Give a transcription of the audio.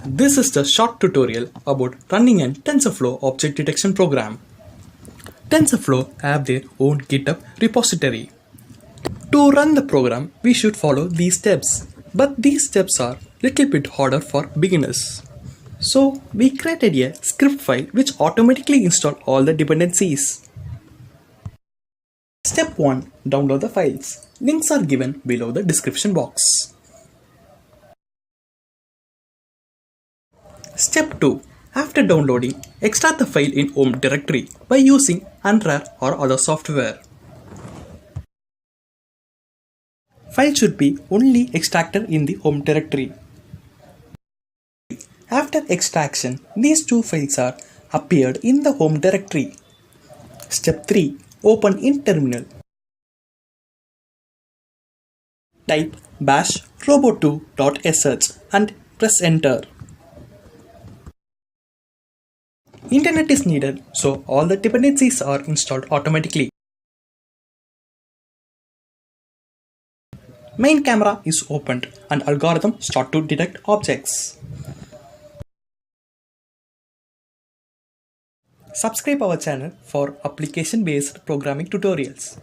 This is the short tutorial about running an Tensorflow object detection program. Tensorflow have their own GitHub repository. To run the program, we should follow these steps, but these steps are little bit harder for beginners. So we created a script file which automatically install all the dependencies. Step 1. Download the files. Links are given below the description box. Step 2. After downloading, extract the file in home directory by using unrar or other software. File should be only extracted in the home directory. After extraction, these two files are appeared in the home directory. Step 3. Open in terminal. Type bash robo2.sh and press enter. Internet is needed, so all the dependencies are installed automatically. Main camera is opened and algorithm start to detect objects. Subscribe our channel for application-based programming tutorials.